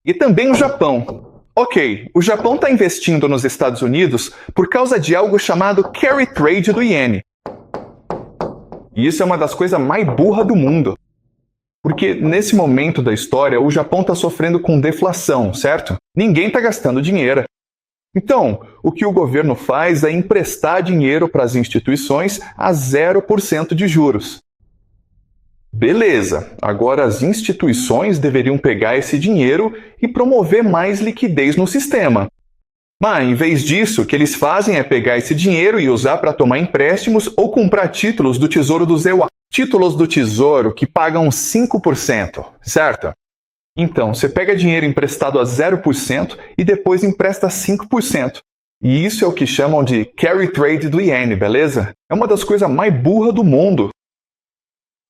E também o Japão. Ok, o Japão está investindo nos Estados Unidos por causa de algo chamado carry trade do iene. E isso é uma das coisas mais burras do mundo. Porque nesse momento da história, o Japão está sofrendo com deflação, certo? Ninguém está gastando dinheiro. Então, o que o governo faz é emprestar dinheiro para as instituições a 0% de juros. Beleza, agora as instituições deveriam pegar esse dinheiro e promover mais liquidez no sistema. Mas, em vez disso, o que eles fazem é pegar esse dinheiro e usar para tomar empréstimos ou comprar títulos do Tesouro do ZEUA. Títulos do Tesouro que pagam 5%, certo? Então, você pega dinheiro emprestado a 0% e depois empresta 5%. E isso é o que chamam de carry trade do iene, beleza? É uma das coisas mais burras do mundo.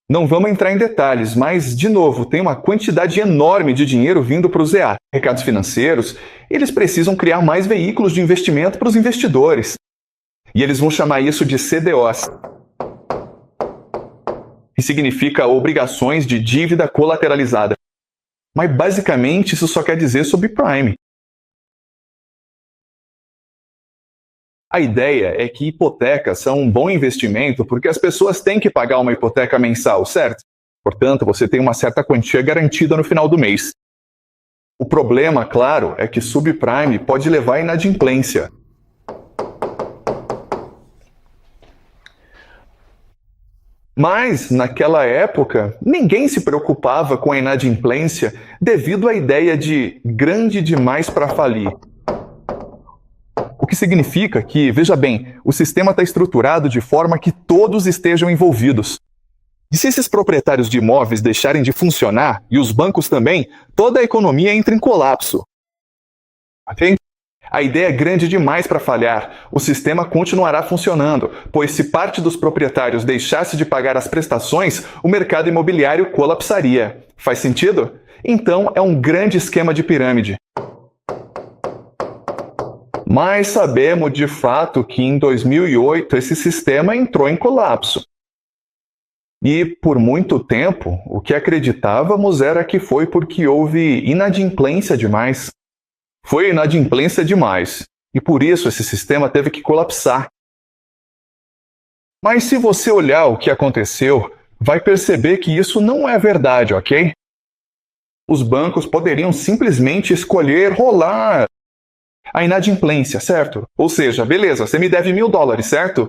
Não vamos entrar em detalhes, mas, de novo, tem uma quantidade enorme de dinheiro vindo para o ZA, mercados financeiros, e eles precisam criar mais veículos de investimento para os investidores. E eles vão chamar isso de CDOs, que significa obrigações de dívida colateralizada. Mas, basicamente, isso só quer dizer subprime. A ideia é que hipotecas são um bom investimento porque as pessoas têm que pagar uma hipoteca mensal, certo? Portanto, você tem uma certa quantia garantida no final do mês. O problema, claro, é que subprime pode levar à inadimplência. Mas, naquela época, ninguém se preocupava com a inadimplência devido à ideia de grande demais para falir. O que significa que, veja bem, o sistema está estruturado de forma que todos estejam envolvidos. E se esses proprietários de imóveis deixarem de funcionar, e os bancos também, toda a economia entra em colapso. Ok? A ideia é grande demais para falhar. O sistema continuará funcionando, pois se parte dos proprietários deixasse de pagar as prestações, o mercado imobiliário colapsaria. Faz sentido? Então, é um grande esquema de pirâmide. Mas sabemos de fato que em 2008 esse sistema entrou em colapso. E por muito tempo, o que acreditávamos era que foi porque houve inadimplência demais. Foi inadimplência demais, e por isso esse sistema teve que colapsar. Mas se você olhar o que aconteceu, vai perceber que isso não é verdade, ok? Os bancos poderiam simplesmente escolher rolar a inadimplência, certo? Ou seja, beleza, você me deve $1.000, certo?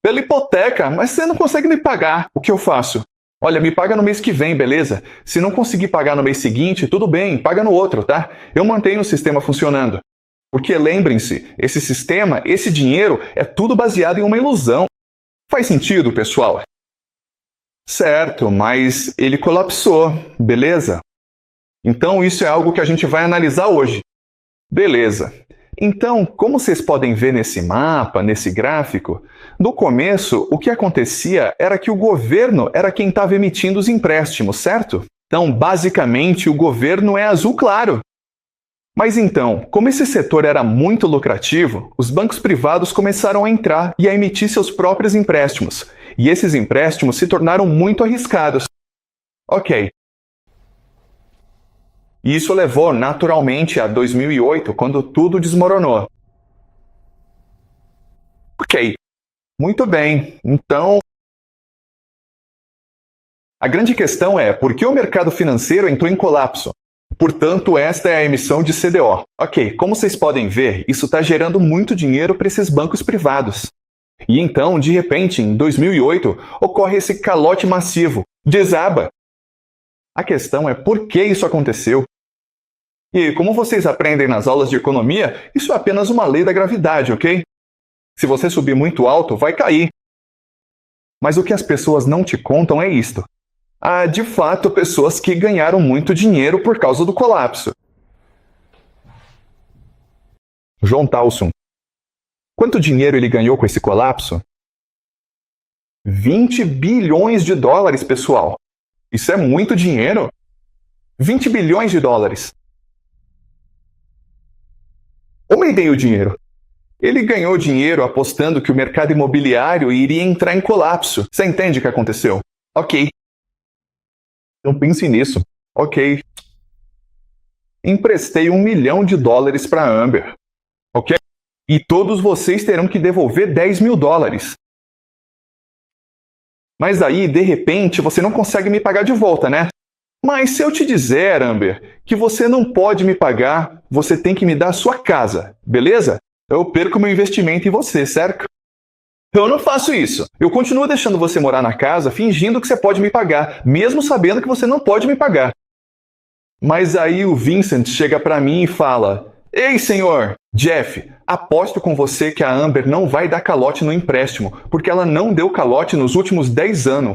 Pela hipoteca, mas você não consegue me pagar. O que eu faço? Olha, me paga no mês que vem, beleza? Se não conseguir pagar no mês seguinte, tudo bem, paga no outro, tá? Eu mantenho o sistema funcionando. Porque lembrem-se, esse sistema, esse dinheiro, é tudo baseado em uma ilusão. Faz sentido, pessoal? Certo, mas ele colapsou, beleza? Então isso é algo que a gente vai analisar hoje. Beleza. Então, como vocês podem ver nesse mapa, nesse gráfico, no começo o que acontecia era que o governo era quem estava emitindo os empréstimos, certo? Então, basicamente, o governo é azul claro. Mas então, como esse setor era muito lucrativo, os bancos privados começaram a entrar e a emitir seus próprios empréstimos. E esses empréstimos se tornaram muito arriscados. Ok. E isso levou naturalmente a 2008, quando tudo desmoronou. Ok, muito bem. Então, a grande questão é por que o mercado financeiro entrou em colapso? Portanto, esta é a emissão de CDO. Ok, como vocês podem ver, isso está gerando muito dinheiro para esses bancos privados. E então, de repente, em 2008, ocorre esse calote massivo. Desaba. A questão é por que isso aconteceu? E como vocês aprendem nas aulas de economia, isso é apenas uma lei da gravidade, ok? Se você subir muito alto, vai cair. Mas o que as pessoas não te contam é isto. Há, de fato, pessoas que ganharam muito dinheiro por causa do colapso. John Towson. Quanto dinheiro ele ganhou com esse colapso? 20 bilhões de dólares, pessoal. Isso é muito dinheiro. 20 bilhões de dólares. Como ele ganhou dinheiro? Ele ganhou dinheiro apostando que o mercado imobiliário iria entrar em colapso. Você entende o que aconteceu? Ok. Então pense nisso. Ok. emprestei $1 milhão para Amber. Ok? E todos vocês terão que devolver $10 mil. Mas aí, de repente, você não consegue me pagar de volta, né? Mas se eu te dizer, Amber, que você não pode me pagar, você tem que me dar a sua casa, beleza? Eu perco meu investimento em você, certo? Eu não faço isso. Eu continuo deixando você morar na casa, fingindo que você pode me pagar, mesmo sabendo que você não pode me pagar. Mas aí o Vincent chega para mim e fala: Ei, senhor, Jeff, aposto com você que a Amber não vai dar calote no empréstimo, porque ela não deu calote nos últimos 10 anos.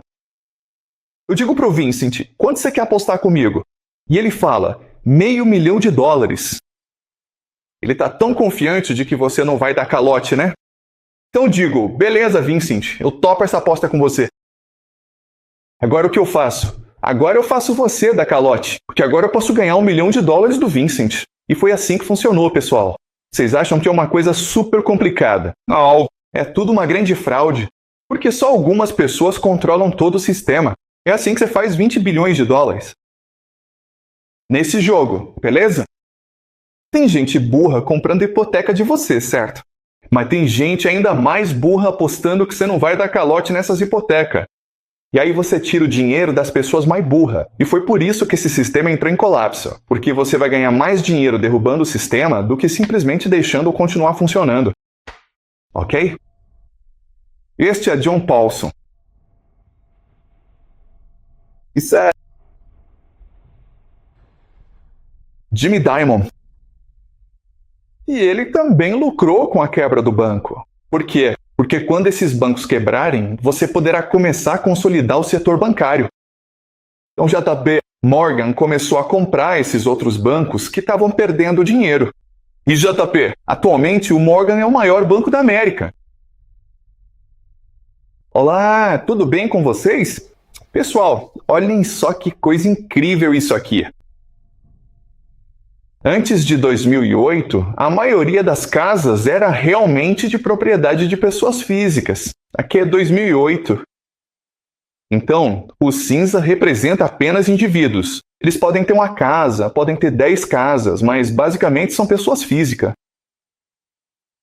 Eu digo pro Vincent: quanto você quer apostar comigo? E ele fala: $500 mil. Ele tá tão confiante de que você não vai dar calote, né? Então eu digo: beleza, Vincent, eu topo essa aposta com você. Agora o que eu faço? Agora eu faço você dar calote, porque agora eu posso ganhar $1 milhão do Vincent. E foi assim que funcionou, pessoal. Vocês acham que é uma coisa super complicada? Não, é tudo uma grande fraude, porque só algumas pessoas controlam todo o sistema. É assim que você faz $20 bilhões. Nesse jogo, beleza? Tem gente burra comprando hipoteca de você, certo? Mas tem gente ainda mais burra apostando que você não vai dar calote nessas hipotecas. E aí você tira o dinheiro das pessoas mais burras. E foi por isso que esse sistema entrou em colapso. Porque você vai ganhar mais dinheiro derrubando o sistema do que simplesmente deixando-o continuar funcionando. Ok? Este é John Paulson. Isso é Jimmy Dimon. E ele também lucrou com a quebra do banco. Por quê? Porque quando esses bancos quebrarem, você poderá começar a consolidar o setor bancário. Então JP Morgan começou a comprar esses outros bancos que estavam perdendo dinheiro. E JP, atualmente o Morgan é o maior banco da América. Olá, tudo bem com vocês? Pessoal, olhem só que coisa incrível isso aqui. Antes de 2008, a maioria das casas era realmente de propriedade de pessoas físicas. Aqui é 2008. Então, o cinza representa apenas indivíduos. Eles podem ter uma casa, podem ter 10 casas, mas basicamente são pessoas físicas.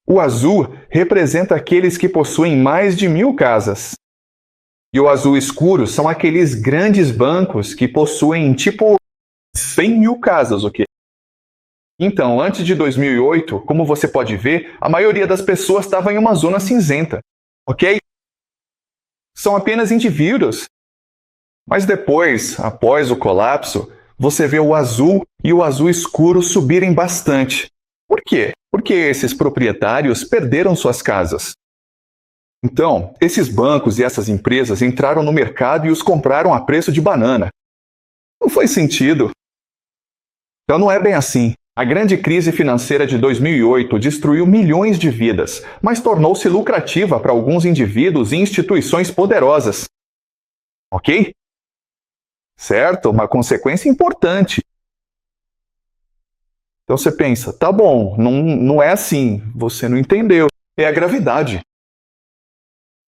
O azul representa aqueles que possuem mais de 1.000 casas. E o azul escuro são aqueles grandes bancos que possuem tipo 100 mil casas, ok? Então, antes de 2008, como você pode ver, a maioria das pessoas estava em uma zona cinzenta, ok? São apenas indivíduos. Mas depois, após o colapso, você vê o azul e o azul escuro subirem bastante. Por quê? Porque esses proprietários perderam suas casas. Então, esses bancos e essas empresas entraram no mercado e os compraram a preço de banana. Não faz sentido. Então não é bem assim. A grande crise financeira de 2008 destruiu milhões de vidas, mas tornou-se lucrativa para alguns indivíduos e instituições poderosas. Ok? Certo? Uma consequência importante. Então você pensa, tá bom, não é assim, você não entendeu. É a gravidade.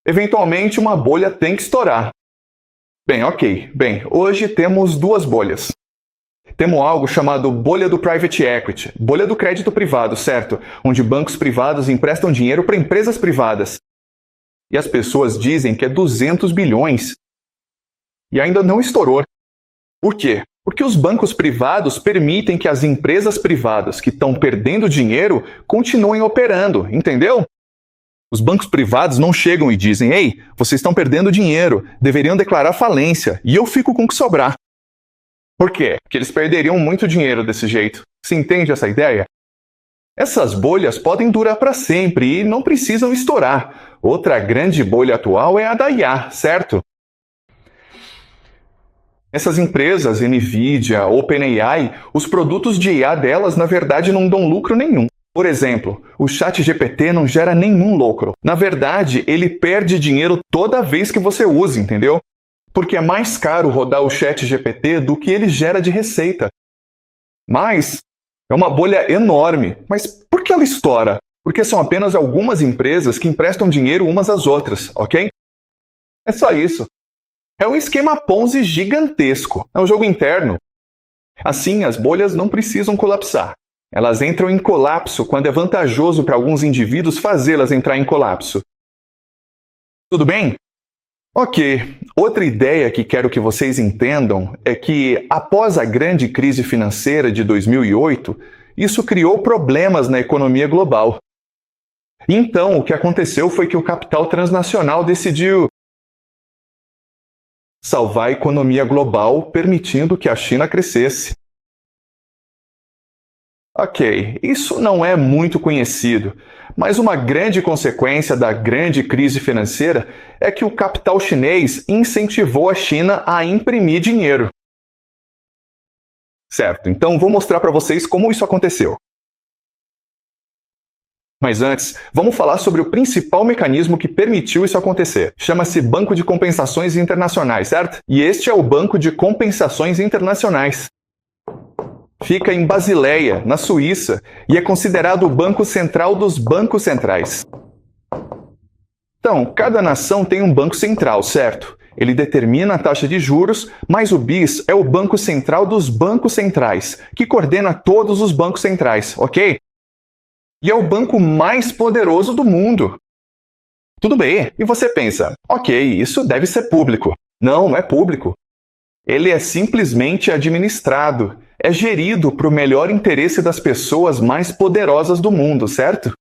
Eventualmente uma bolha tem que estourar. Bem, ok. Bem, hoje temos duas bolhas. Temos algo chamado bolha do private equity, bolha do crédito privado, certo? Onde bancos privados emprestam dinheiro para empresas privadas. E as pessoas dizem que é 200 bilhões. E ainda não estourou. Por quê? Porque os bancos privados permitem que as empresas privadas que estão perdendo dinheiro continuem operando, entendeu? Os bancos privados não chegam e dizem: ei, vocês estão perdendo dinheiro, deveriam declarar falência, e eu fico com o que sobrar. Por quê? Porque eles perderiam muito dinheiro desse jeito. Você entende essa ideia? Essas bolhas podem durar para sempre e não precisam estourar. Outra grande bolha atual é a da IA, certo? Essas empresas, NVIDIA, OpenAI, os produtos de IA delas na verdade não dão lucro nenhum. Por exemplo, o ChatGPT não gera nenhum lucro. Na verdade, ele perde dinheiro toda vez que você usa, entendeu? Porque é mais caro rodar o ChatGPT do que ele gera de receita. Mas é uma bolha enorme. Mas por que ela estoura? Porque são apenas algumas empresas que emprestam dinheiro umas às outras, ok? É só isso. É um esquema Ponzi gigantesco. É um jogo interno. Assim, as bolhas não precisam colapsar. Elas entram em colapso quando é vantajoso para alguns indivíduos fazê-las entrar em colapso. Tudo bem? Ok. Outra ideia que quero que vocês entendam é que, após a grande crise financeira de 2008, isso criou problemas na economia global. Então, o que aconteceu foi que o capital transnacional decidiu salvar a economia global, permitindo que a China crescesse. Ok, isso não é muito conhecido, mas uma grande consequência da grande crise financeira é que o capital chinês incentivou a China a imprimir dinheiro. Certo, então vou mostrar para vocês como isso aconteceu. Mas antes, vamos falar sobre o principal mecanismo que permitiu isso acontecer. Chama-se Banco de Compensações Internacionais, certo? E este é o Banco de Compensações Internacionais. Fica em Basileia, na Suíça, e é considerado o banco central dos bancos centrais. Então, cada nação tem um banco central, certo? Ele determina a taxa de juros, mas o BIS é o banco central dos bancos centrais, que coordena todos os bancos centrais, ok? E é o banco mais poderoso do mundo. Tudo bem, e você pensa, ok, isso deve ser público. Não, não é público. Ele é simplesmente administrado, é gerido para o melhor interesse das pessoas mais poderosas do mundo, certo?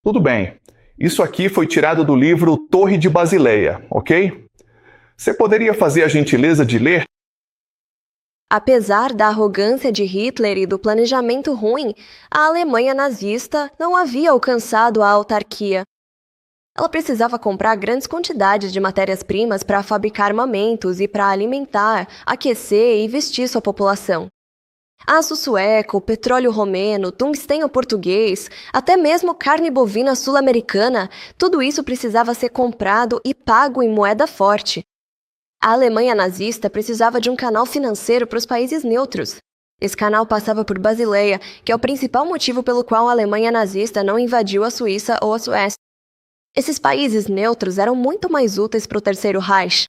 Tudo bem, isso aqui foi tirado do livro Torre de Basileia, ok? Você poderia fazer a gentileza de ler? Apesar da arrogância de Hitler e do planejamento ruim, a Alemanha nazista não havia alcançado a autarquia. Ela precisava comprar grandes quantidades de matérias-primas para fabricar armamentos e para alimentar, aquecer e vestir sua população. Aço sueco, petróleo romeno, tungstênio português, até mesmo carne bovina sul-americana, tudo isso precisava ser comprado e pago em moeda forte. A Alemanha nazista precisava de um canal financeiro para os países neutros. Esse canal passava por Basileia, que é o principal motivo pelo qual a Alemanha nazista não invadiu a Suíça ou a Suécia. Esses países neutros eram muito mais úteis para o Terceiro Reich.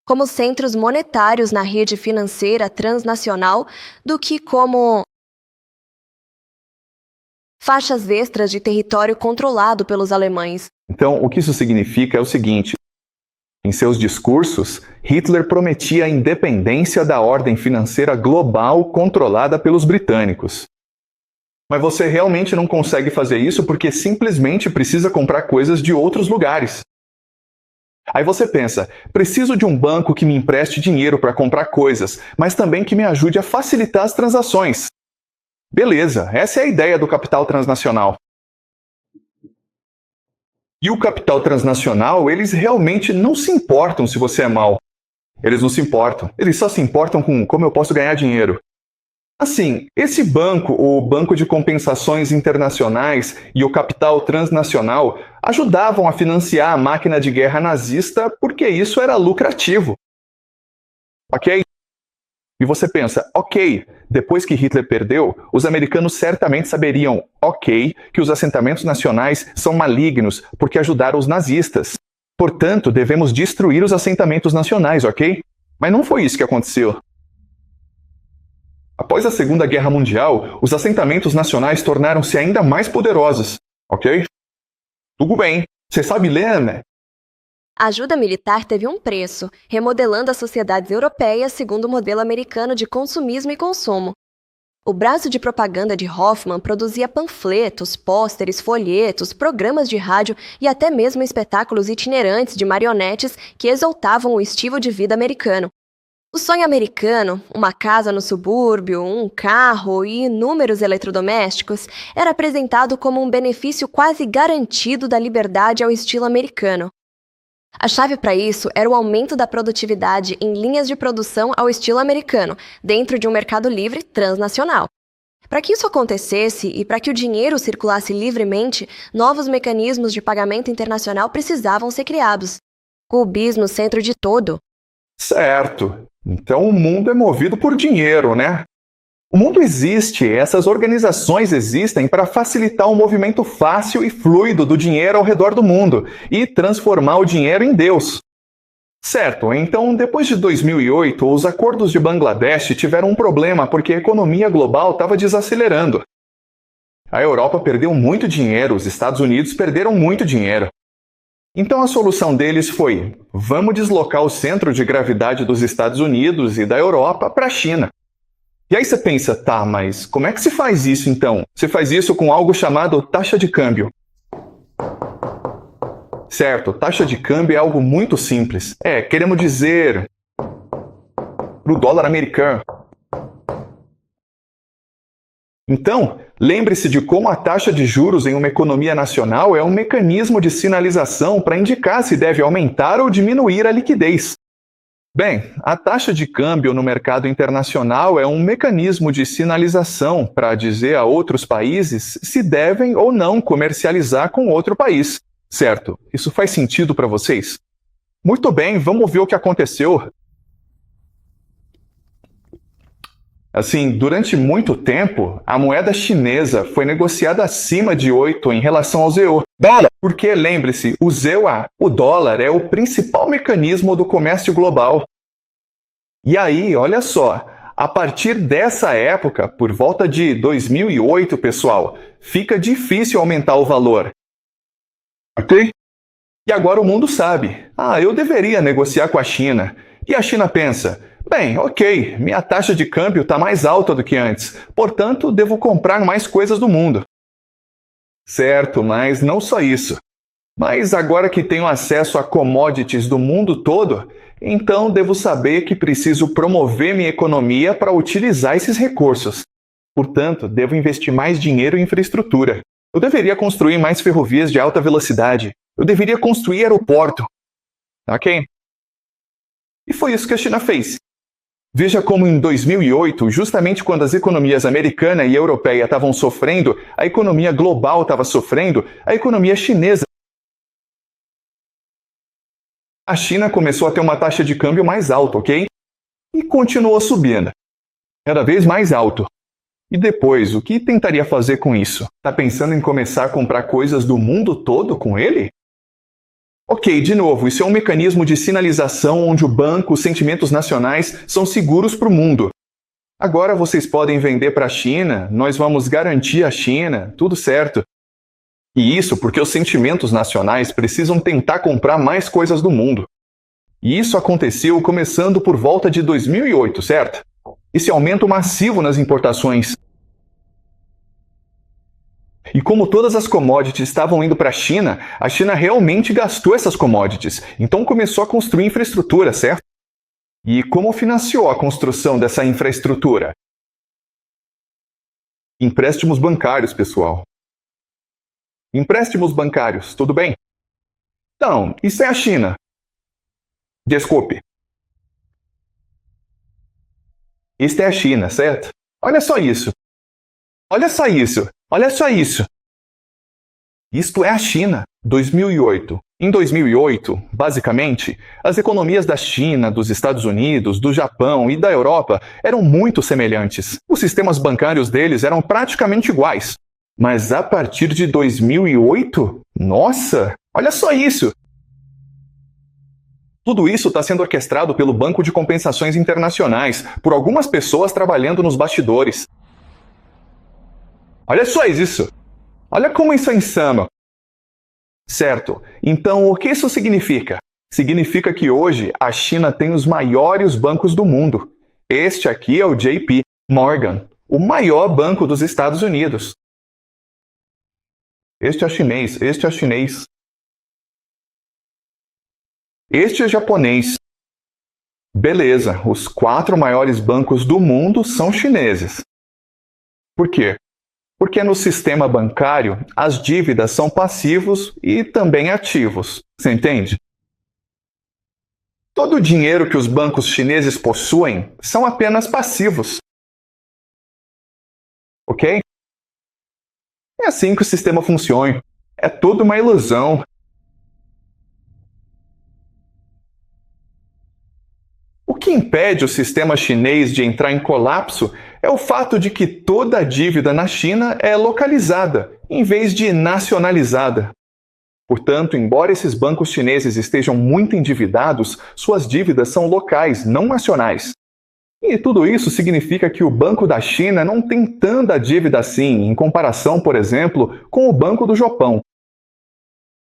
Como centros monetários na rede financeira transnacional do que como faixas extras de território controlado pelos alemães. Então, o que isso significa é o seguinte: em seus discursos, Hitler prometia a independência da ordem financeira global controlada pelos britânicos. Mas você realmente não consegue fazer isso porque simplesmente precisa comprar coisas de outros lugares. Aí você pensa, preciso de um banco que me empreste dinheiro para comprar coisas, mas também que me ajude a facilitar as transações. Beleza, essa é a ideia do capital transnacional. E o capital transnacional, eles realmente não se importam se você é mau. Eles não se importam. Eles só se importam com como eu posso ganhar dinheiro. Assim, esse banco, o Banco de Compensações Internacionais e o capital transnacional ajudavam a financiar a máquina de guerra nazista porque isso era lucrativo. Ok? E você pensa, ok, depois que Hitler perdeu, os americanos certamente saberiam, ok, que os assentamentos nacionais são malignos porque ajudaram os nazistas. Portanto, devemos destruir os assentamentos nacionais, ok? Mas não foi isso que aconteceu. Após a Segunda Guerra Mundial, os assentamentos nacionais tornaram-se ainda mais poderosos, ok? Tudo bem. Você sabe ler, né? A ajuda militar teve um preço, remodelando as sociedades europeias segundo o modelo americano de consumismo e consumo. O braço de propaganda de Hoffmann produzia panfletos, pôsteres, folhetos, programas de rádio e até mesmo espetáculos itinerantes de marionetes que exaltavam o estilo de vida americano. O sonho americano, uma casa no subúrbio, um carro e inúmeros eletrodomésticos, era apresentado como um benefício quase garantido da liberdade ao estilo americano. A chave para isso era o aumento da produtividade em linhas de produção ao estilo americano, dentro de um mercado livre transnacional. Para que isso acontecesse e para que o dinheiro circulasse livremente, novos mecanismos de pagamento internacional precisavam ser criados. Com o BIS no centro de todo. Certo. Então o mundo é movido por dinheiro, né? O mundo existe, essas organizações existem para facilitar o movimento fácil e fluido do dinheiro ao redor do mundo e transformar o dinheiro em Deus. Certo, então depois de 2008, os acordos de Bangladesh tiveram um problema porque a economia global estava desacelerando. A Europa perdeu muito dinheiro, os Estados Unidos perderam muito dinheiro. Então a solução deles foi: vamos deslocar o centro de gravidade dos Estados Unidos e da Europa para a China. E aí você pensa, tá, mas como é que se faz isso então? Você faz isso com algo chamado taxa de câmbio. Certo, taxa de câmbio é algo muito simples. Queremos dizer para o dólar americano. Então, lembre-se de como a taxa de juros em uma economia nacional é um mecanismo de sinalização para indicar se deve aumentar ou diminuir a liquidez. Bem, a taxa de câmbio no mercado internacional é um mecanismo de sinalização para dizer a outros países se devem ou não comercializar com outro país. Certo? Isso faz sentido para vocês? Muito bem, vamos ver o que aconteceu. Assim, durante muito tempo, a moeda chinesa foi negociada acima de 8 em relação ao ZEU. Dólar! Porque, lembre-se, o ZEU, o dólar, é o principal mecanismo do comércio global. E aí, olha só, a partir dessa época, por volta de 2008, pessoal, fica difícil aumentar o valor. Ok? E agora o mundo sabe. Eu deveria negociar com a China. E a China pensa: bem, ok, minha taxa de câmbio está mais alta do que antes, portanto, devo comprar mais coisas do mundo. Certo, mas não só isso. Mas agora que tenho acesso a commodities do mundo todo, então devo saber que preciso promover minha economia para utilizar esses recursos. Portanto, devo investir mais dinheiro em infraestrutura. Eu deveria construir mais ferrovias de alta velocidade. Eu deveria construir aeroporto. Ok? E foi isso que a China fez. Veja como em 2008, justamente quando as economias americana e europeia estavam sofrendo, a economia global estava sofrendo, a economia chinesa. A China começou a ter uma taxa de câmbio mais alta, ok? E continuou subindo. Cada vez mais alto. E depois, o que tentaria fazer com isso? Tá pensando em começar a comprar coisas do mundo todo com ele? Ok, de novo, isso é um mecanismo de sinalização onde o banco, os sentimentos nacionais são seguros para o mundo. Agora vocês podem vender para a China, nós vamos garantir a China, tudo certo. E isso porque os sentimentos nacionais precisam tentar comprar mais coisas do mundo. E isso aconteceu começando por volta de 2008, certo? Esse aumento massivo nas importações. E como todas as commodities estavam indo para a China realmente gastou essas commodities, então começou a construir infraestrutura, certo? E como financiou a construção dessa infraestrutura? Empréstimos bancários, pessoal. Empréstimos bancários, tudo bem? Então, isso é a China. Desculpe. Isto é a China, certo? Olha só isso. Olha só isso. Olha só isso. Isto é a China, 2008. Em 2008, basicamente, as economias da China, dos Estados Unidos, do Japão e da Europa eram muito semelhantes. Os sistemas bancários deles eram praticamente iguais. Mas a partir de 2008, nossa, olha só isso! Tudo isso está sendo orquestrado pelo Banco de Compensações Internacionais, por algumas pessoas trabalhando nos bastidores. Olha só isso! Olha como isso é insano! Certo, então o que isso significa? Significa que hoje a China tem os maiores bancos do mundo. Este aqui é o JP Morgan, o maior banco dos Estados Unidos. Este é chinês, este é chinês. Este é japonês. Beleza, os 4 maiores bancos do mundo são chineses. Por quê? Porque no sistema bancário, as dívidas são passivos e também ativos. Você entende? Todo o dinheiro que os bancos chineses possuem são apenas passivos. Ok? É assim que o sistema funciona. É tudo uma ilusão. O que impede o sistema chinês de entrar em colapso é o fato de que toda a dívida na China é localizada, em vez de nacionalizada. Portanto, embora esses bancos chineses estejam muito endividados, suas dívidas são locais, não nacionais. E tudo isso significa que o Banco da China não tem tanta dívida assim, em comparação, por exemplo, com o Banco do Japão.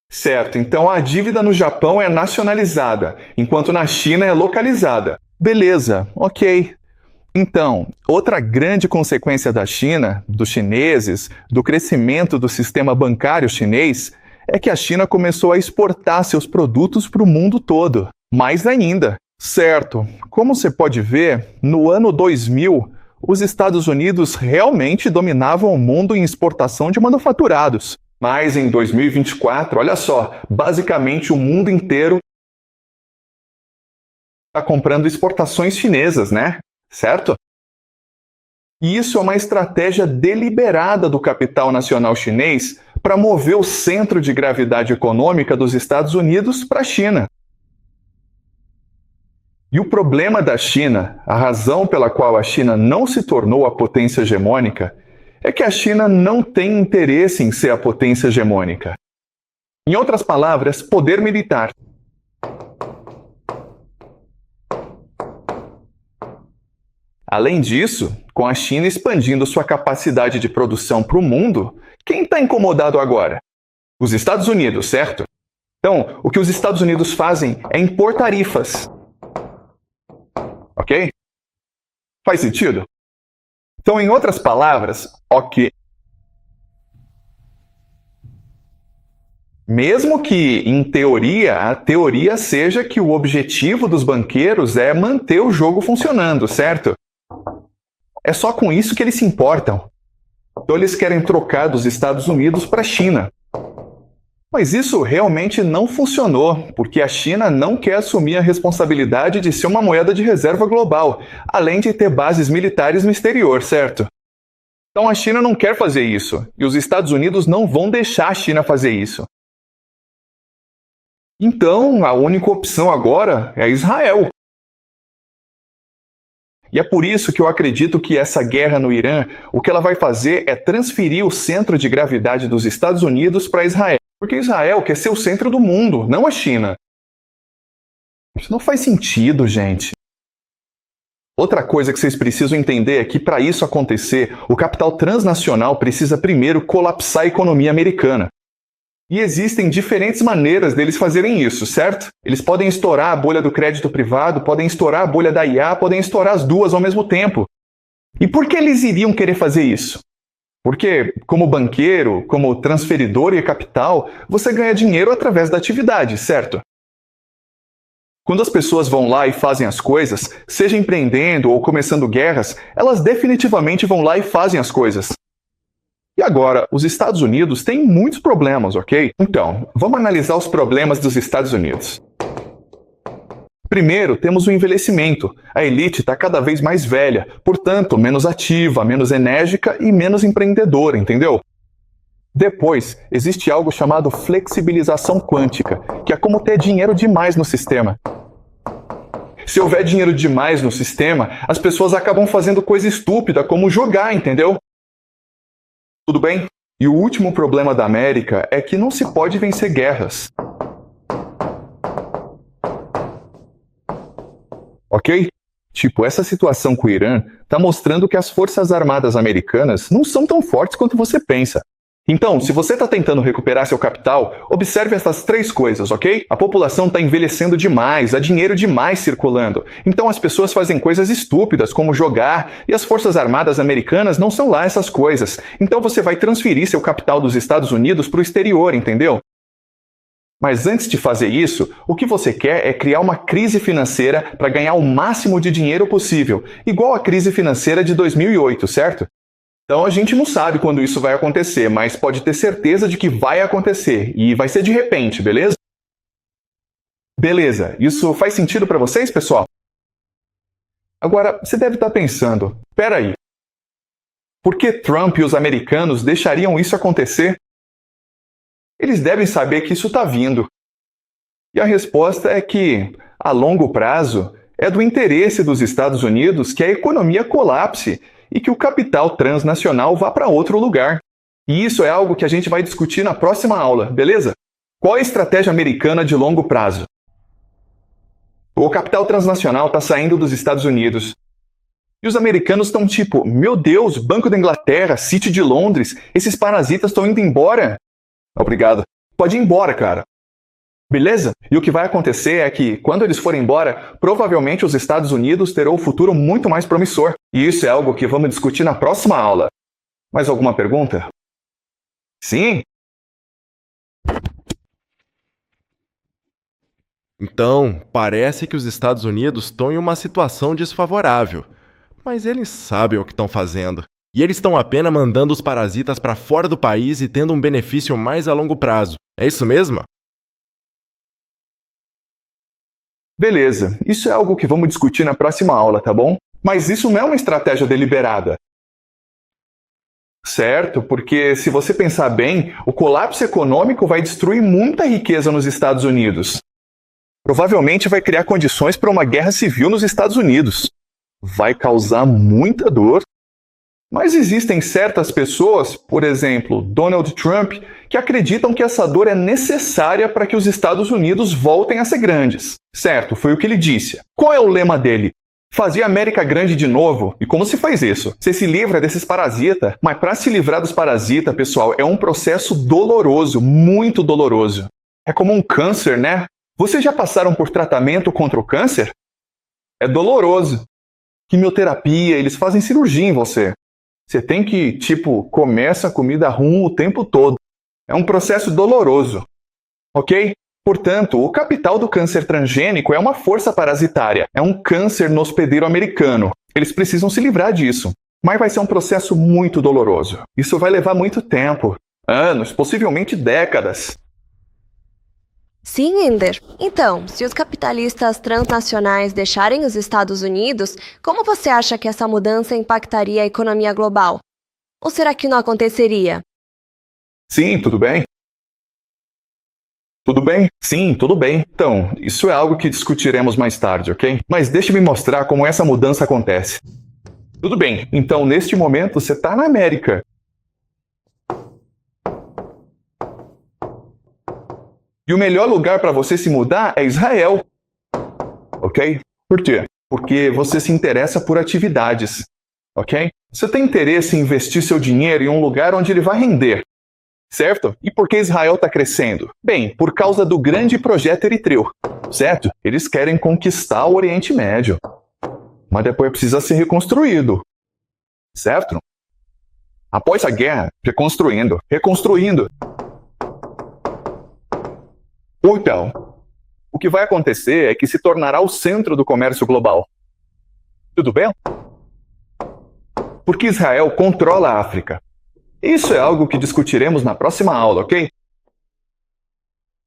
Certo, então a dívida no Japão é nacionalizada, enquanto na China é localizada. Beleza, ok. Então, outra grande consequência da China, dos chineses, do crescimento do sistema bancário chinês, é que a China começou a exportar seus produtos para o mundo todo. Mais ainda. Certo, como você pode ver, no ano 2000, os Estados Unidos realmente dominavam o mundo em exportação de manufaturados. Mas em 2024, olha só, basicamente o mundo inteiro está comprando exportações chinesas, né? Certo? E isso é uma estratégia deliberada do capital nacional chinês para mover o centro de gravidade econômica dos Estados Unidos para a China. E o problema da China, a razão pela qual a China não se tornou a potência hegemônica, é que a China não tem interesse em ser a potência hegemônica. Em outras palavras, poder militar. Além disso, com a China expandindo sua capacidade de produção para o mundo, quem está incomodado agora? Os Estados Unidos, certo? Então, o que os Estados Unidos fazem é impor tarifas. Ok? Faz sentido? Então, em outras palavras, ok. Mesmo que, em teoria, a teoria seja que o objetivo dos banqueiros é manter o jogo funcionando, certo? É só com isso que eles se importam. Então eles querem trocar dos Estados Unidos para a China. Mas isso realmente não funcionou, porque a China não quer assumir a responsabilidade de ser uma moeda de reserva global, além de ter bases militares no exterior, certo? Então a China não quer fazer isso, e os Estados Unidos não vão deixar a China fazer isso. Então, a única opção agora é Israel. E é por isso que eu acredito que essa guerra no Irã, o que ela vai fazer é transferir o centro de gravidade dos Estados Unidos para Israel. Porque Israel quer ser o centro do mundo, não a China. Isso não faz sentido, gente. Outra coisa que vocês precisam entender é que, para isso acontecer, o capital transnacional precisa primeiro colapsar a economia americana. E existem diferentes maneiras deles fazerem isso, certo? Eles podem estourar a bolha do crédito privado, podem estourar a bolha da IA, podem estourar as duas ao mesmo tempo. E por que eles iriam querer fazer isso? Porque, como banqueiro, como transferidor de capital, você ganha dinheiro através da atividade, certo? Quando as pessoas vão lá e fazem as coisas, seja empreendendo ou começando guerras, elas definitivamente vão lá e fazem as coisas. E agora, os Estados Unidos têm muitos problemas, ok? Então, vamos analisar os problemas dos Estados Unidos. Primeiro, temos o envelhecimento. A elite está cada vez mais velha, portanto, menos ativa, menos enérgica e menos empreendedora, entendeu? Depois, existe algo chamado flexibilização quântica, que é como ter dinheiro demais no sistema. Se houver dinheiro demais no sistema, as pessoas acabam fazendo coisa estúpida como jogar, entendeu? Tudo bem? E o último problema da América é que não se pode vencer guerras. Ok? Tipo, essa situação com o Irã está mostrando que as forças armadas americanas não são tão fortes quanto você pensa. Então, se você está tentando recuperar seu capital, observe essas três coisas, ok? A população está envelhecendo demais, há dinheiro demais circulando. Então as pessoas fazem coisas estúpidas, como jogar, e as forças armadas americanas não são lá essas coisas. Então você vai transferir seu capital dos Estados Unidos para o exterior, entendeu? Mas antes de fazer isso, o que você quer é criar uma crise financeira para ganhar o máximo de dinheiro possível, igual a crise financeira de 2008, certo? Então a gente não sabe quando isso vai acontecer, mas pode ter certeza de que vai acontecer, e vai ser de repente, beleza? Beleza, isso faz sentido para vocês, pessoal? Agora, você deve estar pensando, peraí, por que Trump e os americanos deixariam isso acontecer? Eles devem saber que isso está vindo. E a resposta é que, a longo prazo, é do interesse dos Estados Unidos que a economia colapse e que o capital transnacional vá para outro lugar. E isso é algo que a gente vai discutir na próxima aula, beleza? Qual é a estratégia americana de longo prazo? O capital transnacional está saindo dos Estados Unidos. E os americanos estão tipo, meu Deus, Banco da Inglaterra, City de Londres, esses parasitas estão indo embora. Obrigado. Pode ir embora, cara. Beleza? E o que vai acontecer é que, quando eles forem embora, provavelmente os Estados Unidos terão um futuro muito mais promissor. E isso é algo que vamos discutir na próxima aula. Mais alguma pergunta? Sim? Então, parece que os Estados Unidos estão em uma situação desfavorável. Mas eles sabem o que estão fazendo. E eles estão apenas mandando os parasitas para fora do país e tendo um benefício mais a longo prazo. É isso mesmo? Beleza, isso é algo que vamos discutir na próxima aula, tá bom? Mas isso não é uma estratégia deliberada. Certo, porque se você pensar bem, o colapso econômico vai destruir muita riqueza nos Estados Unidos. Provavelmente vai criar condições para uma guerra civil nos Estados Unidos. Vai causar muita dor. Mas existem certas pessoas, por exemplo, Donald Trump, que acreditam que essa dor é necessária para que os Estados Unidos voltem a ser grandes. Certo, foi o que ele disse. Qual é o lema dele? Fazer a América grande de novo. E como se faz isso? Você se livra desses parasitas, mas para se livrar dos parasitas, pessoal, é um processo doloroso, muito doloroso. É como um câncer, né? Vocês já passaram por tratamento contra o câncer? É doloroso. Quimioterapia, eles fazem cirurgia em você. Você tem que, comer essa comida ruim o tempo todo. É um processo doloroso. Ok? Portanto, o capital do câncer transgênico é uma força parasitária. É um câncer no hospedeiro americano. Eles precisam se livrar disso. Mas vai ser um processo muito doloroso. Isso vai levar muito tempo. Anos, possivelmente décadas. Sim, Ender. Então, se os capitalistas transnacionais deixarem os Estados Unidos, como você acha que essa mudança impactaria a economia global? Ou será que não aconteceria? Sim, tudo bem. Tudo bem? Sim, tudo bem. Então, isso é algo que discutiremos mais tarde, ok? Mas deixe-me mostrar como essa mudança acontece. Tudo bem. Então, neste momento, você está na América. E o melhor lugar para você se mudar é Israel. Ok? Por quê? Porque você se interessa por atividades. Ok? Você tem interesse em investir seu dinheiro em um lugar onde ele vai render. Certo? E por que Israel está crescendo? Bem, por causa do grande projeto Eritreu. Certo? Eles querem conquistar o Oriente Médio. Mas depois precisa ser reconstruído. Certo? Após a guerra, reconstruindo. Então, o que vai acontecer é que se tornará o centro do comércio global. Tudo bem? Porque Israel controla a África. Isso é algo que discutiremos na próxima aula, ok?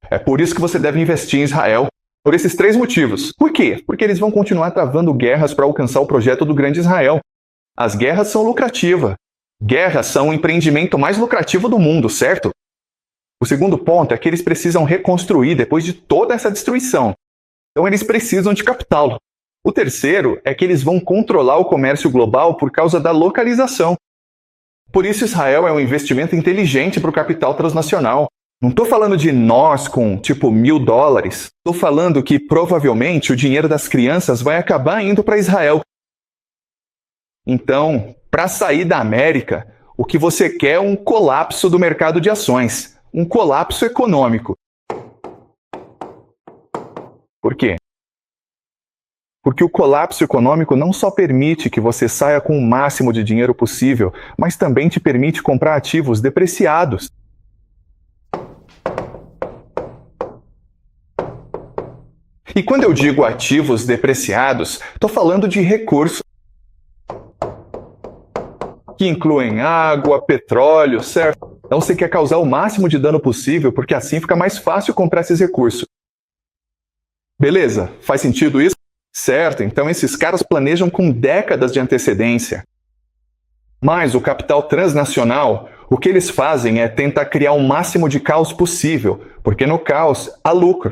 É por isso que você deve investir em Israel. Por esses 3 motivos. Por quê? Porque eles vão continuar travando guerras para alcançar o projeto do Grande Israel. As guerras são lucrativas. Guerras são o empreendimento mais lucrativo do mundo, certo? O segundo ponto é que eles precisam reconstruir depois de toda essa destruição. Então eles precisam de capital. O terceiro é que eles vão controlar o comércio global por causa da localização. Por isso Israel é um investimento inteligente para o capital transnacional. Não estou falando de nós com, $1.000. Estou falando que provavelmente o dinheiro das crianças vai acabar indo para Israel. Então, para sair da América, o que você quer é um colapso do mercado de ações. Um colapso econômico. Por quê? Porque o colapso econômico não só permite que você saia com o máximo de dinheiro possível, mas também te permite comprar ativos depreciados. E quando eu digo ativos depreciados, estou falando de recursos que incluem água, petróleo, certo? Então você quer causar o máximo de dano possível, porque assim fica mais fácil comprar esses recursos. Beleza? Faz sentido isso? Certo, então esses caras planejam com décadas de antecedência. Mas o capital transnacional, o que eles fazem é tentar criar o máximo de caos possível, porque no caos há lucro.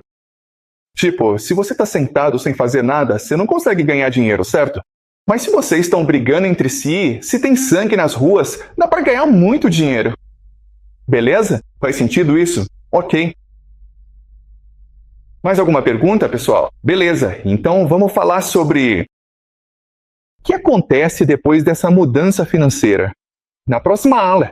Se você está sentado sem fazer nada, você não consegue ganhar dinheiro, certo? Mas se vocês estão brigando entre si, se tem sangue nas ruas, dá para ganhar muito dinheiro. Beleza? Faz sentido isso? Ok. Mais alguma pergunta, pessoal? Beleza, então vamos falar sobre o que acontece depois dessa mudança financeira na próxima aula.